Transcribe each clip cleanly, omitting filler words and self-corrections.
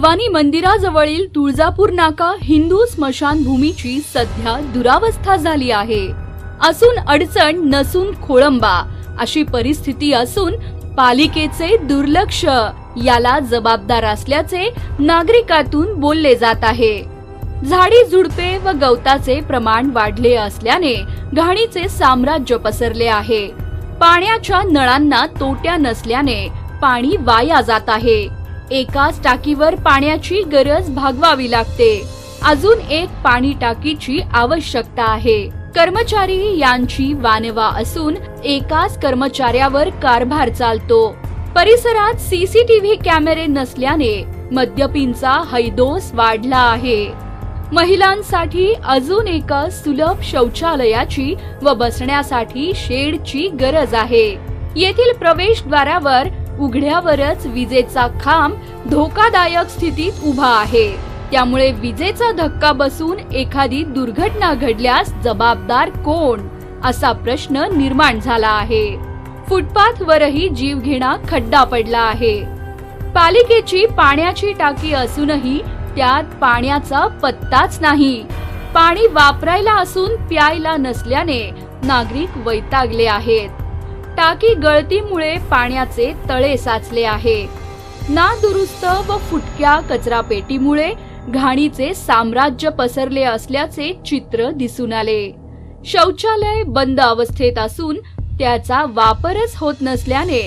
भवानी मंदिराजवळील तुळजापूर नाका हिंदू स्मशानभूमीची सध्या दुरावस्था झाली आहे. असून अडचण नसून खोळंबा अशी परिस्थिती असून पालिकेचे दुर्लक्ष याला जबाबदार असल्याचे नागरिकातून बोलले जात आहे. झाडी झुडपे व गवताचे प्रमाण वाढले असल्याने घाणीचे साम्राज्य पसरले आहे. पाण्याच्या नळांना तोट्या नसल्याने पाणी वाया जात आहे. एकाच टाकीवर पाण्याची गरज भागवावी लागते. अजून एक पाणी टाकीची आवश्यकता आहे. कर्मचारी यांची वानवा असून एकाच कर्मचाऱ्यावर कारभार चालतो. परिसरात सीसीटीव्ही कॅमेरे नसल्याने मद्यपींचा हैदोस वाढला आहे. महिलांसाठी अजून एक सुलभ शौचालयाची व बसण्यासाठी शेडची गरज आहे. येथील प्रवेशद्वारावर उघड्यावरच विजेचा खांब धोकादायक स्थितीत उभा आहे. त्यामुळे विजेचा धक्का बसून एखादी दुर्घटना घडल्यास जबाबदार कोण असा प्रश्न निर्माण झाला आहे. फुटपाथवरही जीवघेणा खड्डा पडला आहे. पालिकेची पाण्याची टाकी असूनही त्यात पाण्याचा पत्ताच नाही. पाणी वापरायला असून प्यायला नसल्याने नागरिक वैतागले आहेत. टाकी गळतीमुळे पाण्याचे तळे साचले आहे. नादुरुस्त व फुटक्या कचरापेटीमुळे घाणीचे साम्राज्य पसरले असल्याचे चित्र दिसून आले. शौचालय बंद अवस्थेत असून त्याचा वापरच होत नसल्याने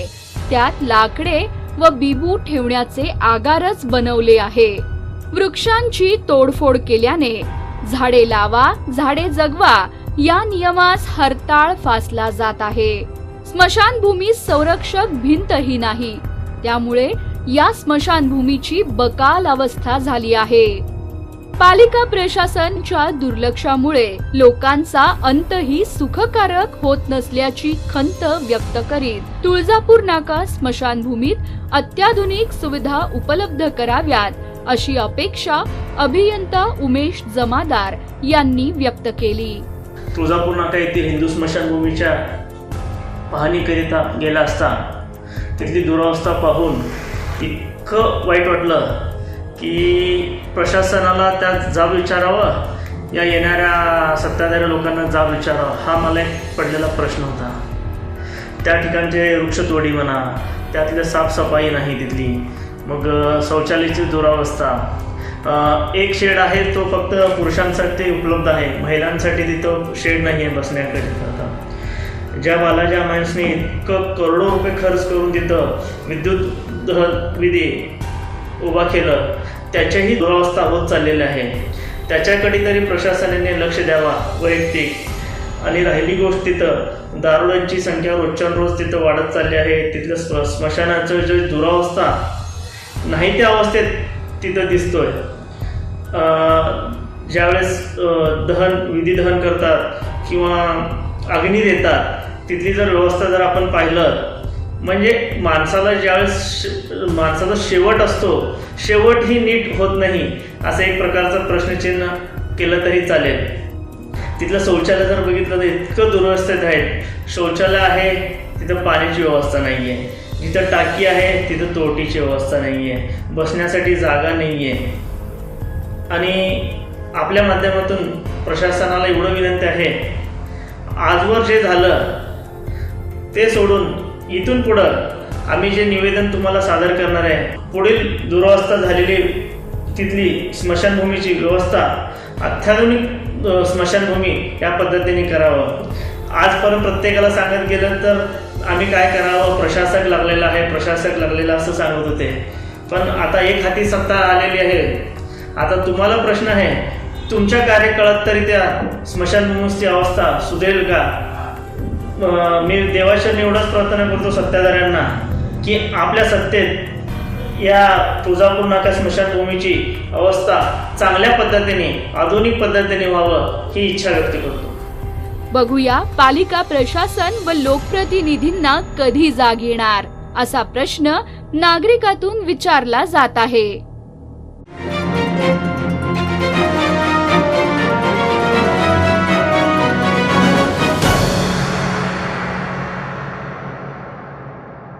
त्यात लाकडे व बिबू ठेवण्याचे आगारच बनवले आहे. वृक्षांची तोडफोड केल्याने झाडे लावा झाडे जगवा या नियमास हरताळ फासला जात आहे. स्मशानभूमी संरक्षक भिंतही नाही. त्यामुळे या स्मशानभूमीची बकाल अवस्था झाली आहे. पालिका प्रशासनाच्या दुर्लक्षामुळे लोकांचा अंतही सुखकारक होत नसल्याची खंत व्यक्त करीत तुळजापूर नाका स्मशानभूमीत अत्याधुनिक सुविधा उपलब्ध कराव्यात अशी अपेक्षा अभियंता उमेश जमादार यांनी व्यक्त केली. तुळजापूर नाका येथील हिंदू स्मशानभूमीच्या पाहणीकरिता गेला असता तिथली दुरावस्था पाहून इतकं वाईट वाटलं की प्रशासनाला त्यात जाब विचारावं या येणाऱ्या सत्ताधारी लोकांना जाब विचारावा हा मला एक पडलेला प्रश्न होता. त्या ठिकाणचे वृक्षतोडी म्हणा, त्यातले साफसफाई नाही तिथली, मग शौचालयाची दुरावस्था. एक शेड आहे तो फक्त पुरुषांसाठी उपलब्ध आहे, महिलांसाठी तिथं शेड नाही आहे बसण्याकरिता. ज्या बालाज्या माणसाने इतकं करोडो रुपये खर्च करून तिथं विद्युत विधी उभा केलं त्याच्याही दुरावस्था होत चाललेल्या आहे. त्याच्याकडे तरी प्रशासनाने लक्ष द्यावा वैयक्तिक. आणि राहिली गोष्ट तिथं दारुड्यांची संख्या रोजच्या रोज तिथं वाढत चालली आहे. तिथलं स्मशानाचं जे दुरावस्था नाही त्या अवस्थेत तिथं दिसतोय. ज्यावेळेस विधी दहन करतात किंवा अग्नी देतात तिथली जर व्यवस्था जर आपण पाहिलं म्हणजे माणसाला ज्यावेळेस माणसाचा शेवट असतो शेवट ही नीट होत नाही असं एक प्रकारचं प्रश्नचिन्ह केलं तरी चालेल. तिथलं शौचालय जर बघितलं तर इतकं दुरवस्थित आहे. शौचालय आहे तिथं पाण्याची व्यवस्था नाही आहे, जिथं टाकी आहे तिथं तोटीची व्यवस्था नाही आहे, बसण्यासाठी जागा नाही आहे. आणि आपल्या माध्यमातून प्रशासनाला एवढं विनंती आहे आजवर जे झालं ते सोडून इथून पुढं आम्ही जे निवेदन तुम्हाला सादर करणार आहे पुढील दुरावस्था झालेली तिथली स्मशानभूमीची व्यवस्था अत्याधुनिक स्मशानभूमी या पद्धतीने करावं. आजपर्यंत प्रत्येकाला सांगत गेलं तर आम्ही काय करावं, प्रशासक लागलेला आहे प्रशासक लागलेला असं सांगत होते. पण आता एक हाती सत्ता आलेली आहे. आता तुम्हाला प्रश्न आहे तुमच्या कार्यकाळात तरी त्या स्मशानभूमीची अवस्था सुधरेल का? मी देवाच्या एवढाच प्रार्थना करतो सत्ताधाऱ्यांना की आपल्या सत्तेत या तुळजापूर नाका स्मशानभूमीची अवस्था चांगल्या पद्धतीने आधुनिक पद्धतीने व्हावं ही इच्छा व्यक्त करतो. बघूया पालिका प्रशासन व लोकप्रतिनिधींना कधी जाग येणार असा प्रश्न नागरिकातून विचारला जात आहे.